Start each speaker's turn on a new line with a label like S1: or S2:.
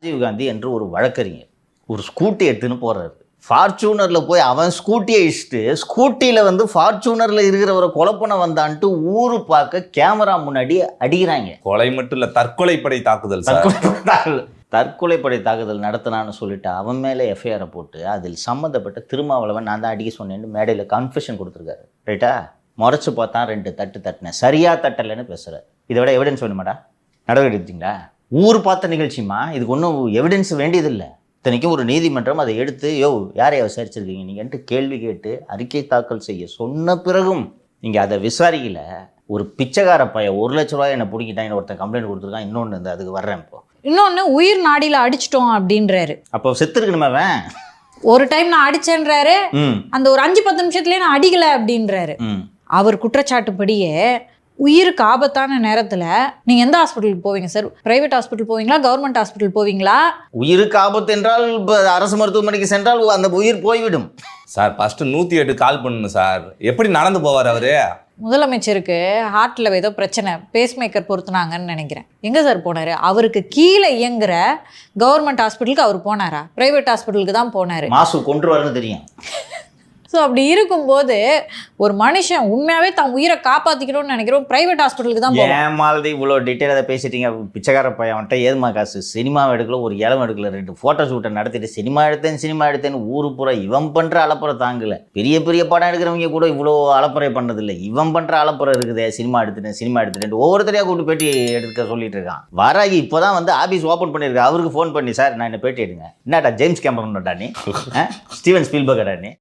S1: ராஜீவ் காந்தி என்று ஒரு வழக்கறிஞர் ஒரு ஸ்கூட்டி எடுத்துன்னு போறாரு. ஃபார்ச்சூனரில் போய் அவன் ஸ்கூட்டியை இஷ்டு ஸ்கூட்டியில் வந்து ஃபார்ச்சூனரில் இருக்கிறவரை கொலை பண்ண வந்தான்ட்டு ஊரு பார்க்க கேமரா முன்னாடி அடிக்கிறாங்க.
S2: கொலை மட்டும் இல்லை, தற்கொலைப்படை தாக்குதல்.
S1: தற்கொலைப்படை தாக்குதல் நடத்தினான்னு சொல்லிட்டு அவன் மேலே எஃப்ஐஆரை போட்டு அதில் சம்மந்தப்பட்ட திருமாவளவன் நான் தான் அடிக்க சொன்னேன்னு மேடையில் கன்ஃபெஷன் கொடுத்துருக்காரு. ரைட்டா? முறைச்சு பார்த்தா 2 தட்டு தட்டினேன், சரியா தட்டலைன்னு பேசுகிறார். இதை விட எவிடன்ஸ் வேணுமாடா? நடவடிக்கை எடுத்தீங்களா? ஊர் பார்த்த நிகழ்ச்சிமா, இதுக்கு ஒன்றும் எவிடன்ஸ் வேண்டியதில்லை. இத்தனைக்கும் ஒரு நீதிமன்றம் அதை எடுத்து யாரையா விசாரிச்சிருக்கீங்க நீங்கன்ட்டு கேள்வி கேட்டு அறிக்கை தாக்கல் செய்ய சொன்ன பிறகும் நீங்கள் அதை விசாரிக்கல. ஒரு பிச்சைக்கார பையன் 1 லட்ச ரூபாய் என்னை பிடிக்கிட்டான், ஒருத்தன் கம்ப்ளைண்ட் கொடுத்துருக்கான். இன்னொன்று இந்த அதுக்கு வர்றேன். இப்போ
S3: இன்னொன்று உயிர் நாடியில் அடிச்சிட்டோம் அப்படின்றாரு.
S1: அப்போ செத்து இருக்கணுமே அவன்.
S3: ஒரு டைம் நான் அடிச்சேன்றாரு, அந்த ஒரு 5-10 நிமிஷத்துலேயே நான் அடிக்கலை அப்படின்றாரு. அவர் குற்றச்சாட்டுப்படியே உயிருக்கு ஆபத்தான நேரத்தில் நீங்கள் எந்த ஹாஸ்பிட்டலுக்கு போவீங்க சார்? பிரைவேட் ஹாஸ்பிட்டல் போவீங்களா, கவர்மெண்ட் ஹாஸ்பிட்டல் போவீங்களா?
S1: உயிருக்கு ஆபத்து என்றால் இப்போ அரசு மருத்துவமனைக்கு சென்றால் அந்த உயிர் போய்விடும்
S2: சார். ஃபஸ்ட்டு 108 கால் பண்ணணும் சார். எப்படி நடந்து போவார் அவரு?
S3: முதலமைச்சருக்கு ஹார்ட்டில் ஏதோ பிரச்சனை, பேஸ்மேக்கர் பொருத்துனாங்கன்னு நினைக்கிறேன். எங்கே சார் போனார்? அவருக்கு கீழே இயங்குற கவர்மெண்ட் ஹாஸ்பிட்டலுக்கு அவர் போனாரா? பிரைவேட் ஹாஸ்பிட்டலுக்கு தான் போனார்.
S1: மாசு கொண்டு வரணும்னு தெரியும்.
S3: ஸோ அப்படி இருக்கும்போது ஒரு மனுஷன் உண்மையாகவே தான் உயிரை காப்பாற்றிக்கணும்னு நினைக்கிறோம், ப்ரைவேட் ஹாஸ்பிட்டலுக்கு தான் போவோம்.
S1: ஏமாலதி இவ்வளோ டீட்டெயிலாக பேசிட்டீங்க. பிச்சைக்கார பையன் அவன்கிட்ட ஏதுமா காசு? சினிமாவை எடுக்கல, ஒரு இளம் எடுக்கல, 2 ஃபோட்டோ ஷூட்டை நடத்திட்டு சினிமா எடுத்தேன்னு ஊரு பூரா இவன் பண்ணுற அலப்புறை தாங்கலை. பெரிய பெரிய படம் எடுக்கிறவங்க கூட இவ்வளோ அலப்புறை பண்ணதில்லை. இவன் பண்ணுற அலப்புறை இருக்குதே, சினிமா எடுத்துட்டேன் ஒவ்வொருத்தரையாக கூப்பிட்டு பேட்டி எடுக்க சொல்லிட்டு இருக்கான். வாராகி இப்போ தான் வந்து ஆஃபீஸ் ஓப்பன் பண்ணியிருக்கேன். அவருக்கு ஃபோன் பண்ணி, சார் நான் என்ன பேட்டி எடுங்க. என்னடா ஜேம்ஸ் கேமரன்டா நீ? ஸ்டீவன் ஸ்பீல்பர்கடா நீ?